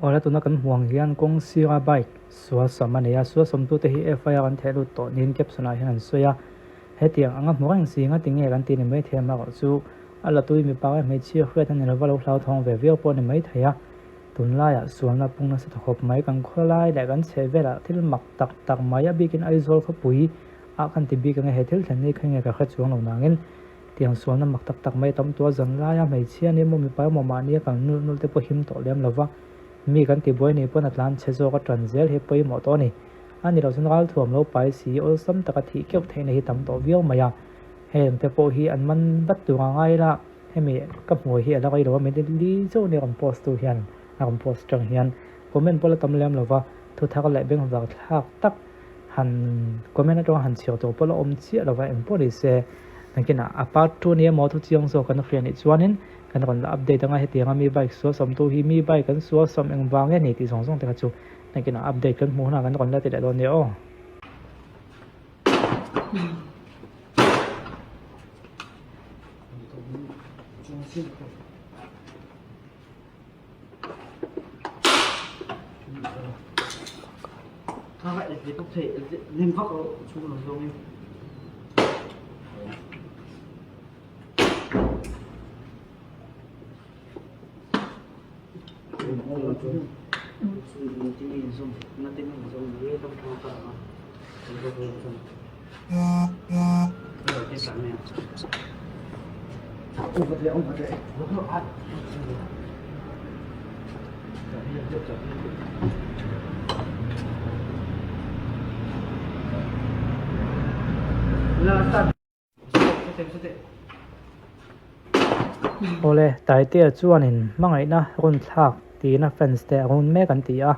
Ola tu na kan huang hian kong sira bike suwa samania suwa somtu te hi FIR kan thelu to nin kep suna hian soya hetiang anga morang singa tinge kan tin mai thema ko chu ala tui mi pa mai chi khwet an la valo hlau thong ve ve po ni mai thaya tunla ya suana pungna sa thop mai kan kholai la kan chevela thil mak tak tak maya bikin aizol kho pui a kan ti bi kan he thil than ni khange ka kha chuang lo nangin tiang suana mak tak tak mai tam to zan la ya mai chi ani mo mi pa mo ma ni kan nul te po him to lem lova mi kan ti boy ni pon atlan chezo ka tranzel he poi mo to ni ani ro sun gal thuam lo pai si ol sam taka thi kyok thein hi tam to viau maya hem te po hi an man bat tu ngai la hemi ka moi hi ala kai ro me li zo ne kan post tu hian a kan post tang hian comment pola tam lem lova thu thak la beng wa thak tak han comment atong han chiao to pola om chi lova em po ri se nakina apart tu ne mo thu chiang so kan friend it chuanin kan la update anga heti anga mi bike so som tu hi mi bike kan so som eng wang ni ti song song te ka chu nakina update kan mu na kan la te don ne o vậy thì có thể lên vóc ở chung là giống như ole tai te chuanin mangai na run thak ti na fence te run me kan ti a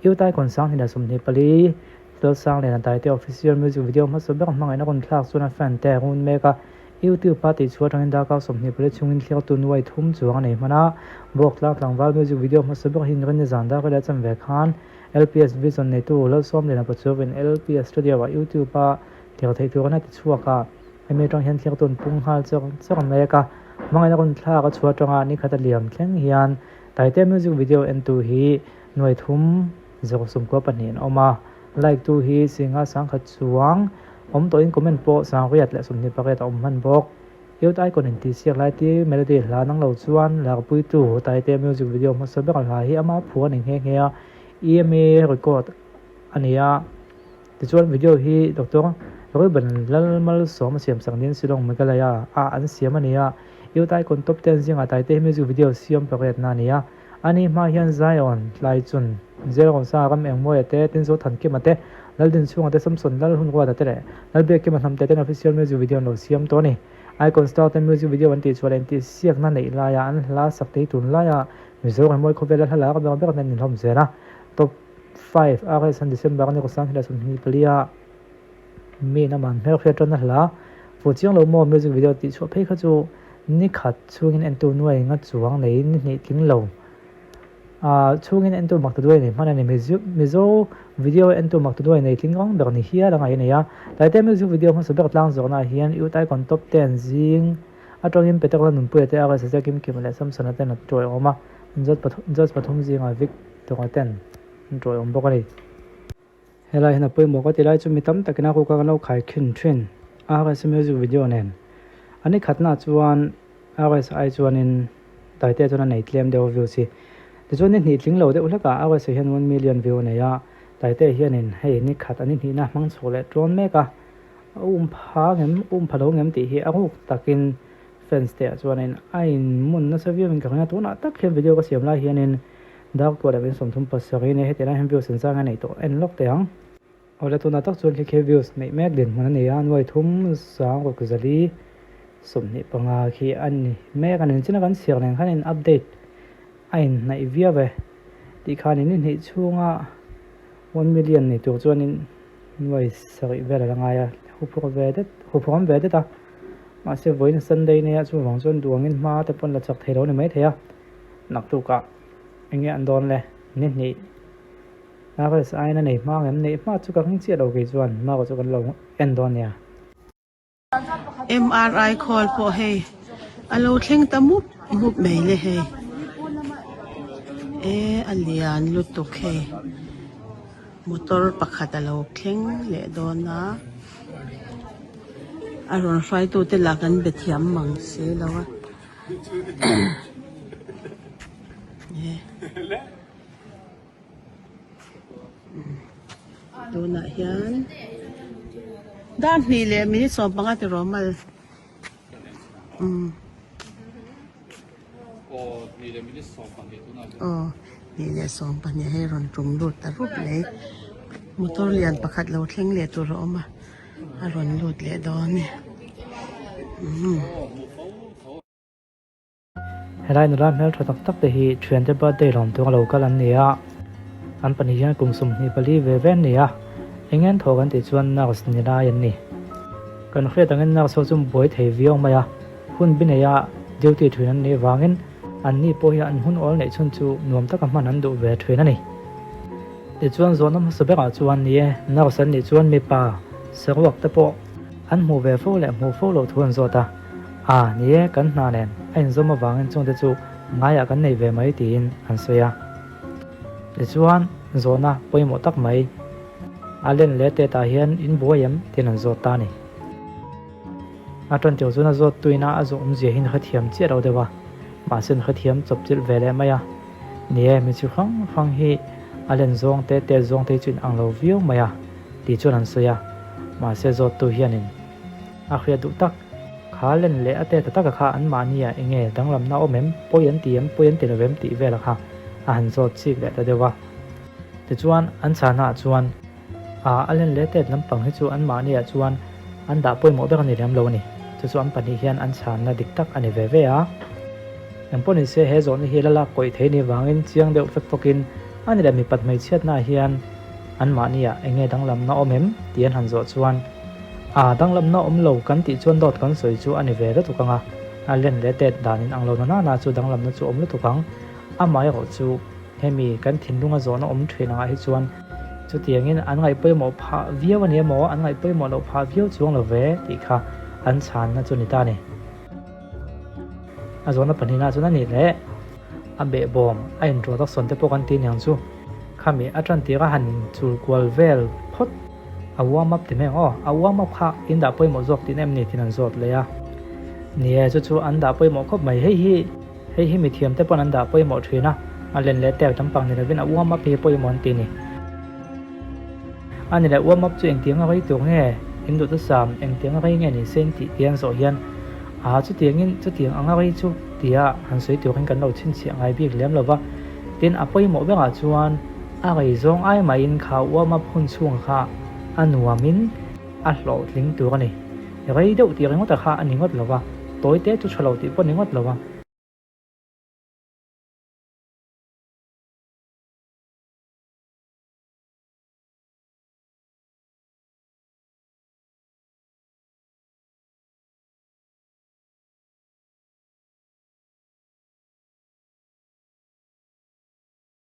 yu tai kon sang hina sum ni pali tel sang le na tai te official music video ma so ber mangai na run thak chuna fan te run me ka YouTube party chuwa tang da ka som ni pali chungin thliak tu nuai thum chuang nei mana bok lak langwal music video ma so ber hin ren zan da ka la cham ve khan LPS vision nei tu lo som le na pa chuwin LPS studio wa YouTube pa tel thei tu na ti chuwa ka ame tang hian thliak tun pung hal chang me ka mangai na kon thla ka chhuwa tanga ni khata liam thleng hian taite music video en tu hi noi thum zo sum ko panin oma like tu hi singa sang khat chuang om to in comment po sang riat le sum ni paket om man bok eu tai kon in ti siak lai ti melody la nang lo chuan la pui tu taite music video ma so bek la hi ama phuan in he nge EMA record ania ti chuan video hi doctor roi ban lal mal som siam sang din silong megalaya a an siam ania yu tai kon top 10 zinga tai te music video siam paket na nia ani ma hian Zion lai chun zero sa ram eng moi te tin zo than ki mate lal din chung ate samson lal hun wa ta te lal be ki ma tham te ten official music video no siam to ni icon start the music video anti chuan ti siak na nei la ya an la sak te tun la ya mi zo moi ko vela hala ka be ka nin hom zera top 5 rs December ni ko sang hila sun ni plia mi na man her kheton na la fu chiang lo mo music video ti chu phei kha chu ni khat chungin en tu nuai nga chuang nei ni tling lo chungin en tu mak tu doi ni mana ni mizo video en tu mak tu doi nei tling ong ber ni hia la ngai ne ya taite music video ma sabek tlang zona hian yu tai kon top 10 zing atongin petakla nun pu te aga sa kim kim le sam sana ten troi oma jot pathum zinga vic to 10 troi om bokani hela hina poi mo ka tilai chu mitam takina ko ka no khai khin thin aga sa music video nen ani khatna chuan RSI chuanin taite chuna nei claim de view si ti chuan ni tling lo de ulaka RSI hian 1 million view ne ya taite hianin hei ni khat ani ni na mang chole tron meka phalo ngem ti hi aku takin fans te chuanin ain mun na sa view min ka na tu na tak khem video ka siam la hianin dak ko da ben som thum pasari ne hetena hem view sen sang nei to en lok te ang ola tu na tak chuan ki views nei mek din man ne ya noi thum sang ko zali somni panga khi an me kan china kan siak len khanin update ain nai via ve ti khanin ni chunga 1 million ni tu chuanin noi sari vera langa ya hupom ve de ta ma se voin sunday ne chu wang chon duangin ma te pon la chak thero ne mai theya nak tu ka enge an don le ni ava sai na nei ma ngam nei ma chu ka hing chi lo ge chuan ma ko chu kan lo en don ya MRI call po hey alo thleng tamut mup mai le hey อันเลียนลุตุเคมอเตอร์ปักขัดเราเข่งเลดโดนนะอารมณ์ไฟตัวเตลักันเบ็ดยำมังเสียแล้ววะดูนะยันด้านนี้เลยมินิสอบบังคับที่รอมานี่เลยสองปันให้รอนจุ่มดูดแต่รูปเลยมอเตอร์เลียนประคัดเราเท่งเลียตัวรอมาอารอนดูดเลียดอนเนี่ยให้ได้นรำเฮลทอตักเตหีเทรนเดอร์เบอร์เดย์ลอมตัวเราก็ลันเนี่ยอันปนิยันกลุ่มสมนิปลีเวเวนเนี่ยเองเงินทอกันติดชวนนักสนิดายันนี่กันเครียดตั้งเงินนักโซจุ่มบอยเทวิองมาหุ่นบินเนี่ยเดียวติดเทรนนี่วางเงินอันนี้พอยันหุ่นออลในชนจูนวมตะกับมันนั้นดูเวทเทรนนี่ติดชวนโซนน้ำสเปกชวนนี่นักสนิดชวนมีป่าเสือวักตะโปอันหมู่เวฟโฟและหมู่โฟโลทวนโซตานี่กันนาเนนไอ้สมวางเงินจงเดจูง่ายกันในเวไม่ตีนอันเสียติดชวนโซน่ะไปหมดตักไม่เล่นเล่เตตาเฮียนอินบัวยัมที่นั่นโซตานี่จนเจ้าส่วนโซตุยน่าจะเจียหินขัดเทียมเจ้าเราเดว่ามาเส้นขัดเทียมจบจิตเวลาไม่นี่มีชื่อฟังฮีเล่นซองเตซองเตจุนอังโลวิวไม่ที่จุนันเสียมาเสโซตุเฮียนินเครียดดุตักขาเล่นเละเตะตักขาอันมานี่เองดังลำน้าอมเอ็มปยันตีมปยันตีนเวมตีเวลค่ะหันโซชิกเละเดว่าแต่ชวนอันชานะชวนเล่นเละเตะลำปังให้ชวนอันมานี่ชวนอันด่าป่วยหมดไปกันในเรื่องโลนี่จะชวนปันนี้เฮียนอันชานะดิกตักอันนี้เวอย่างพวกนี้เสียเหตุส่วนนี้ละก่อยเทนี่วางเงินเชียงเดือดฟกินอันนี้ได้มีปัดไม่เชียดหน้าเฮียนอันมานี่เองดังลำน้าอมเอ็มตีนหันโซชวนดังลำน้าอมโลกันติชวนดอดกันสวยจูอันนี้เวรตุกังเล่นเละเตะด่านินอังโลน่าจูดังลำน้าจูอมเลตุกังมาอย่างจูให้มีกันทิ้งดุงโซนอมเทรนให้ชวนจุดอย่างนี้อันไงไปหมอพาวิววันนี้หมออันไงไปหมอเราพาวิวช่วงเราเวทีค่ะอันชันนะจุดนี้ตาเนี่ยส่วนนั้นปนินาจุดนั้นนี่แหละเบะบอมไอ้หนูต้องสนแต่พวกกันตีนอย่างจูข้ามีอัตรันตีก็หันจูกวลเวลพดว่ามับที่แม่ว่ามับค่ะอินดาไปหมอจอกที่นั่นนี่ที่นั่นจอดเลยนี่จู่อันดาไปหมอก็ไม่ให้มีเทียมแต่ปนอันดาไปหมอเทรนะเล่นเละแต่จำปังนี่นะเป็นว่ามับไปหมอนตีนี่อันนี้แหละว่ามับจู่เองเตียงอะไรตัวแง่อินดูตัวสามเองเตียงอะไรแง่นี่เส้นตีเตียงโซเฮียนจู่เตียงจู่เตียงอะไรจู่เตียหันสวยตัวกันเราชิ้นเสียงไอบีเลี้ยมเราว่าเตียนไปหมอเวลาจวนอะไรจงไอมาอินข่าวว่ามับคนช่วงค่ะอันว่ามินหลอดลิงตัวกันนี่อะไรเดี๋ยวเตียงงดแต่ค่ะอันนี้งดเราว่าตัวเตะจุดฉลาดตีปนนี้งดเราว่า